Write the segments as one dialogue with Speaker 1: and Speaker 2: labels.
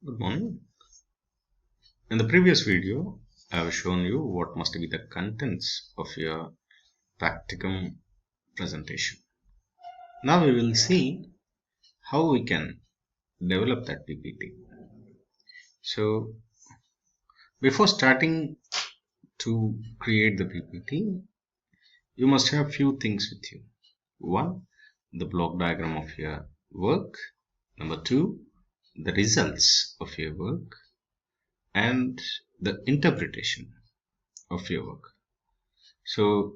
Speaker 1: Good morning. In the previous video, I have shown you what must be the contents of your practicum presentation. Now we will see how we can develop that PPT. So before starting to create the PPT, you must have few things with you. One, the block diagram of your work. Number two, the results of your work and the interpretation of your work. So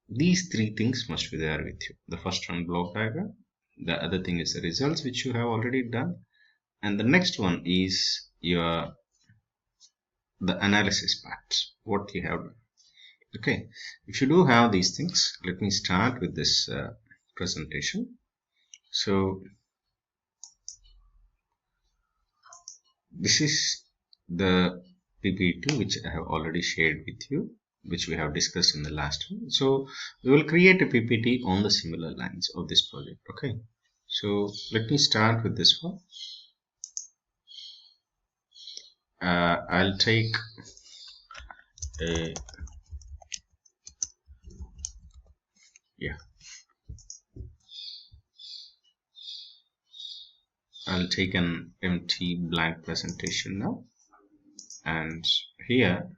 Speaker 1: these three things must be there with you. The first one, block diagram. The other thing is the results, which you have already done. And the next one is the analysis part, what you have done. Okay, if you do have these things, let me start with this presentation. So this is the PPT which I have already shared with you, which we have discussed in the last one. So we will create a PPT on the similar lines of this project. Okay, so let me start with this one. I'll take a I'll take an empty blank presentation now, and here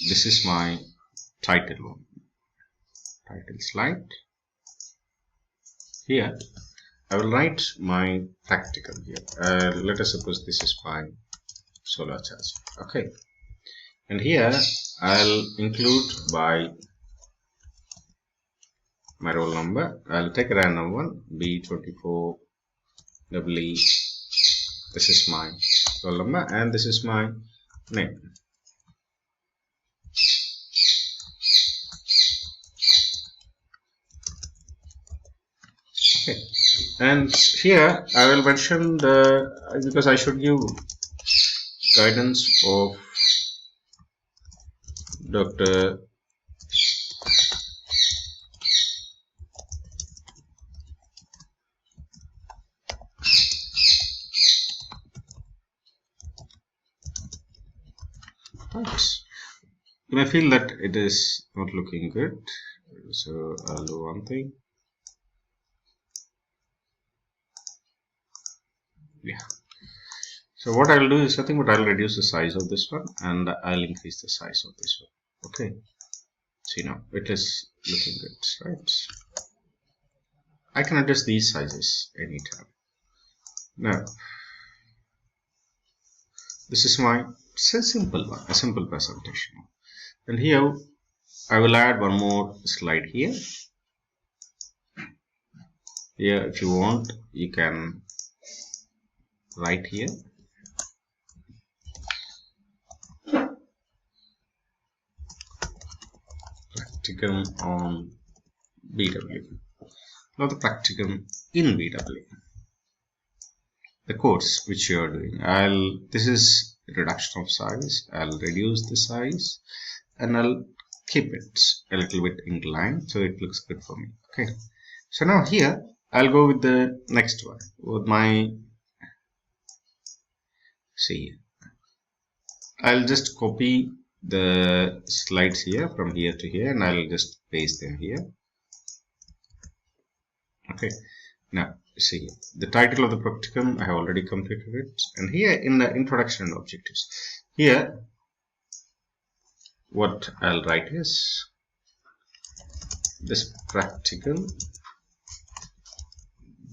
Speaker 1: this is my title slide. Here I will write my practicum here. Let us suppose this is my solar charge. Okay, and here I'll include by my roll number. I'll take a random one, B24 EE. This is my roll number and this is my name. Okay, and here I will mention because I should give guidance of Dr. Thanks. You may feel that it is not looking good, so I'll do one thing. Yeah. So what I'll do is nothing but I'll reduce the size of this one and I'll increase the size of this one. Okay. See now it is looking good, right? I can adjust these sizes anytime. Now this is my simple one, a simple presentation. And here I will add one more slide here. Here, if you want, you can write here. Practicum on BW. Now the practicum in BW. The course which you are doing. This is reduction of size. I'll reduce the size and I'll keep it a little bit inclined so it looks good for me. Okay. So now here I'll go with the next one with my I'll just copy the slides here from here to here and I'll just paste them here. Okay, now see the title of the practicum I have already completed it, and here in the introduction and objectives, here what I'll write is this practicum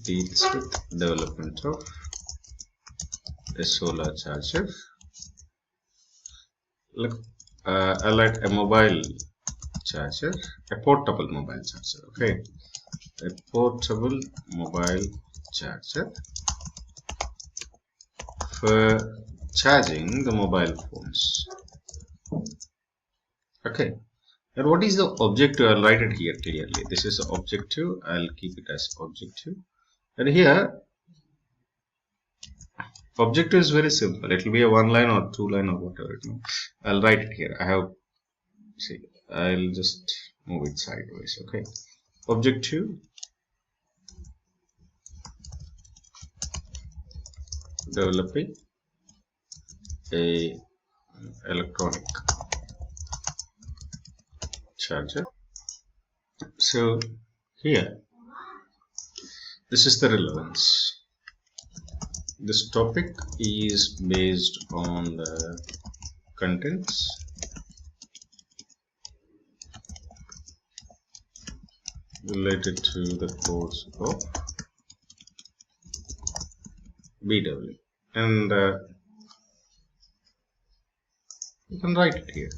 Speaker 1: deals with development of a solar charger. Look, I'll write a mobile charger, a portable mobile charger. Okay, a portable mobile charger for charging the mobile phones. Okay, and what is the objective? I'll write it here clearly. This is the objective. I'll keep it as objective, and here objective is very simple. It will be a one line or two line or whatever. I'll write it here. I'll just move it sideways. Okay, objective developing a electronic charger. So here, this is the relevance. This topic is based on the contents related to the course of BW, and you can write it here.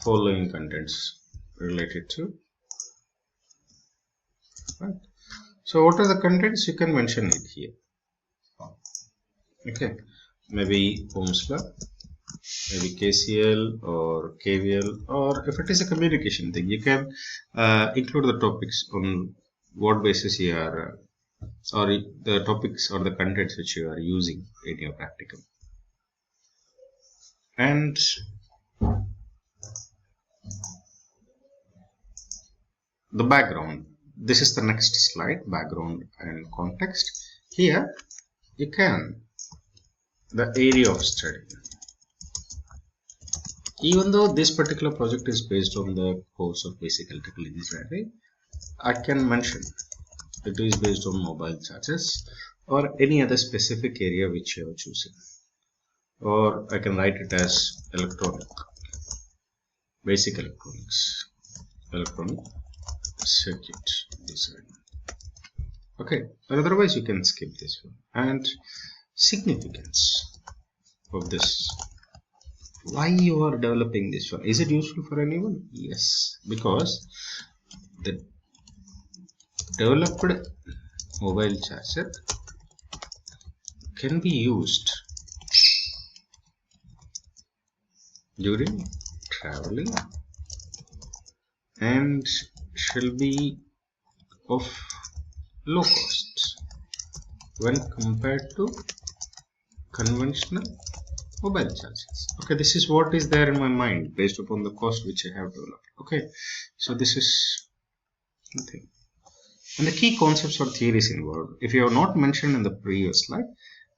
Speaker 1: Following contents related to. Right. So what are the contents? You can mention it here. Okay, maybe Ohm's law, maybe KCL or KVL, or if it is a communication thing, you can include the topics on what basis you are, or the topics or the contents which you are using in your practicum. And the background. This is the next slide, background and context. Here you can, the area of study. Even though this particular project is based on the course of basic electrical engineering, I can mention it is based on mobile charges or any other specific area which you have chosen. Or I can write it as electronic, basic electronics, electronic circuit design. Okay, otherwise you can skip this one. And significance of this. Why you are developing this one? Is it useful for anyone? Yes, because the developed mobile charger can be used during traveling and shall be of low cost when compared to conventional mobile chargers. Okay, this is what is there in my mind based upon the cost which I have developed. Okay, so this is nothing. And the key concepts or theories involved, if you have not mentioned in the previous slide,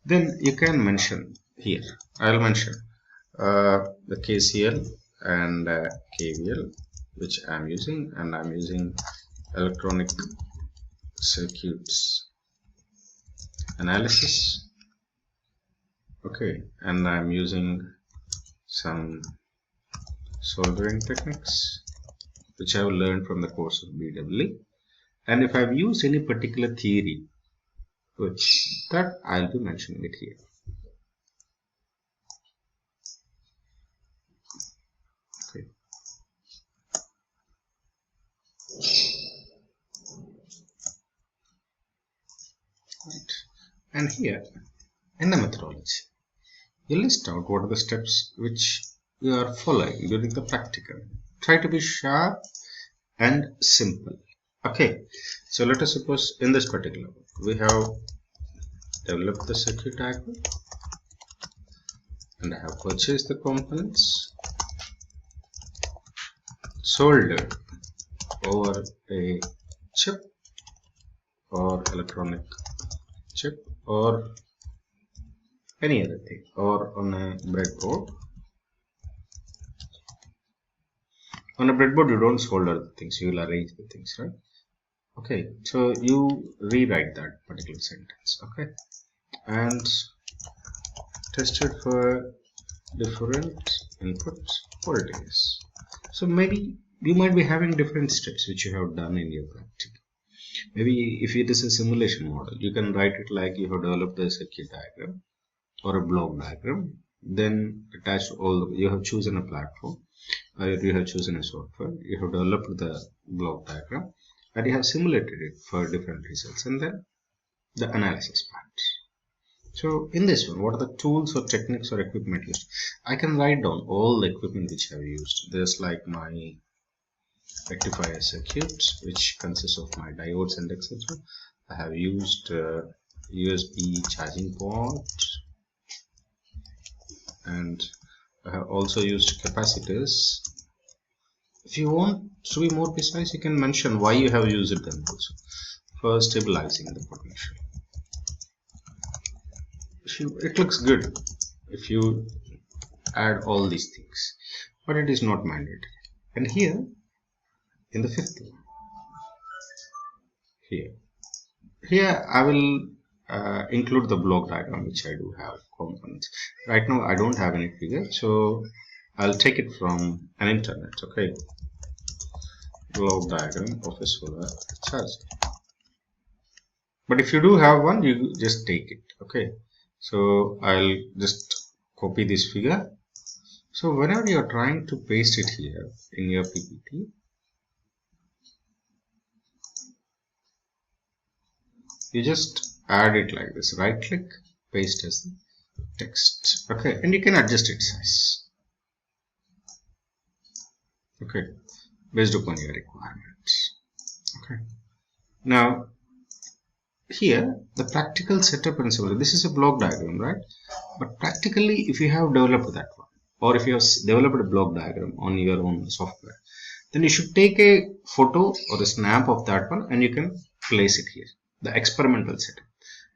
Speaker 1: then you can mention here. I'll mention the KCL and KVL which I'm using, and I'm using electronic circuits analysis. Okay, and I'm using some soldering techniques which I have learned from the course of BW. And if I've used any particular theory, which that I'll be mentioning it here. Okay. Right. And here in the methodology, you list out what are the steps which you are following during the practicum. Try to be sharp and simple. Okay, so let us suppose in this particular one, we have developed the circuit diagram and I have purchased the components, soldered over a chip or electronic chip or any other thing, or on a breadboard. On a breadboard you don't solder the things, you will arrange the things, right? Okay, so you rewrite that particular sentence. Okay, and test it for different input voltages. So maybe you might be having different steps which you have done in your practice. Maybe if it is a simulation model, you can write it like you have developed a circuit diagram or a block diagram, then attach all the, you have chosen a platform, or you have chosen a software, you have developed the block diagram, and you have simulated it for different results, and then the analysis part. So in this one, what are the tools or techniques or equipment used? I can write down all the equipment which I have used. There's like my rectifier circuit, which consists of my diodes and etc. I have used USB charging port, and I have also used capacitors. If you want to be more precise, you can mention why you have used them also. For stabilizing the potential. If it looks good if you add all these things, but it is not mandatory. And here in the fifth one, here I will include the block diagram, which I do have components. Right now I don't have any figure, so I'll take it from an internet. Okay, block diagram of a solar charger. But if you do have one, you just take it. Okay, so I'll just copy this figure. So whenever you are trying to paste it here in your PPT, you just add it like this, right click, paste as text. Okay, and you can adjust its size. Okay, based upon your requirements. Okay, now here the practical setup principle, this is a block diagram, right? But practically, if you have developed that one, or if you have developed a block diagram on your own software, then you should take a photo or a snap of that one and you can place it here. The experimental setup.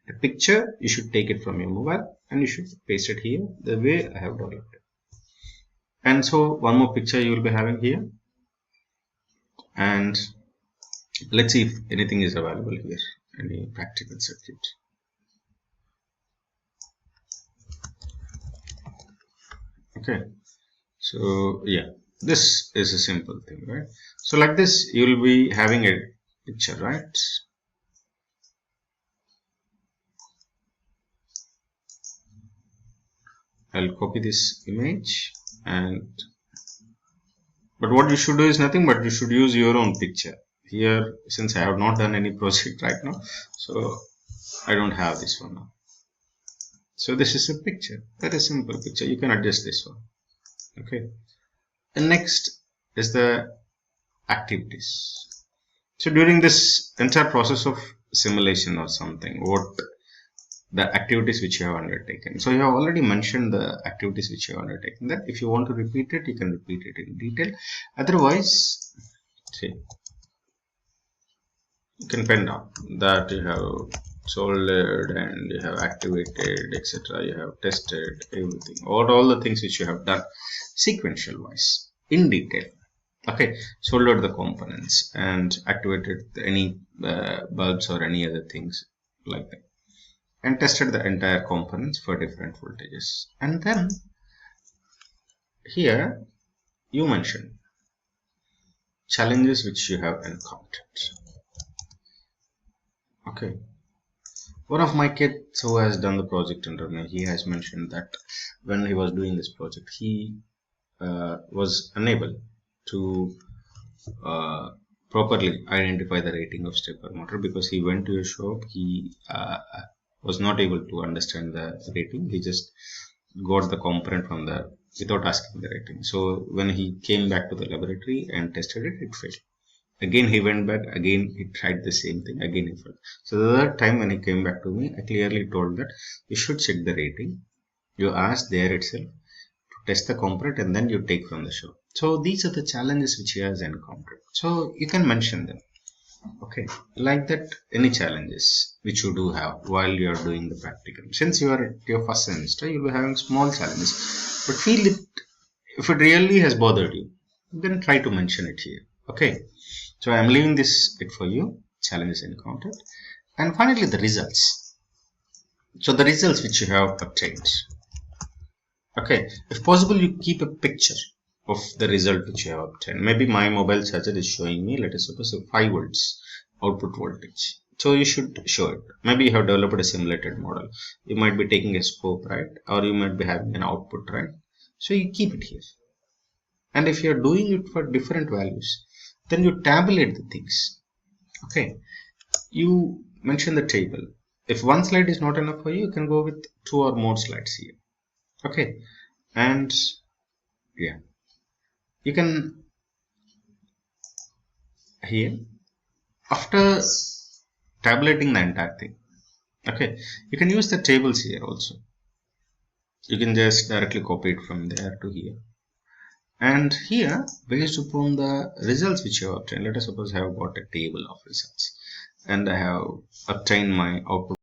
Speaker 1: A picture, you should take it from your mobile and you should paste it here the way I have developed it. And so one more picture you will be having here. And let's see if anything is available here, any practical circuit. Okay, so yeah, this is a simple thing, right? So like this, you will be having a picture, right? I'll copy this image, but what you should do is nothing but you should use your own picture. Here, since I have not done any project right now, so I don't have this one now. So this is a picture, very simple picture. You can adjust this one. Okay. And next is the activities. So during this entire process of simulation or something, what the activities which you have undertaken. So you have already mentioned the activities which you have undertaken. That if you want to repeat it, you can repeat it in detail. Otherwise, see, you can pen down that you have soldered and you have activated, etc. You have tested everything, all the things which you have done sequential wise in detail. Okay, soldered the components and activated any bulbs or any other things like that, and tested the entire components for different voltages. And then here you mention challenges which you have encountered. Okay, one of my kids who has done the project under me, he has mentioned that when he was doing this project, he was unable to properly identify the rating of stepper motor, because he went to a shop, he was not able to understand the rating. He just got the component from the without asking the rating. So when he came back to the laboratory and tested it, it failed. Again he went back, again he tried the same thing, again he failed. So the third time when he came back to me, I clearly told that you should check the rating. You ask there itself to test the component and then you take from the shop. So these are the challenges which he has encountered. So you can mention them. Okay, like that, any challenges which you do have while you are doing the practicum. Since you are at your first semester, you will be having small challenges, but feel it, if it really has bothered you, then try to mention it here. Okay, so I am leaving this bit for you, challenges encountered, and finally the results. So the results which you have obtained. Okay, if possible, you keep a picture of the result which you have obtained. Maybe my mobile charger is showing me, let us suppose, 5 volts output voltage. So you should show it. Maybe you have developed a simulated model. You might be taking a scope, right? Or you might be having an output, right? So you keep it here. And if you are doing it for different values, then you tabulate the things. Okay. You mention the table. If one slide is not enough for you, you can go with 2 or more slides here. Okay. And yeah, you can here, after tabulating the entire thing, okay, you can use the tables here also. You can just directly copy it from there to here. And here, based upon the results which you have obtained, let us suppose I have got a table of results and I have obtained my output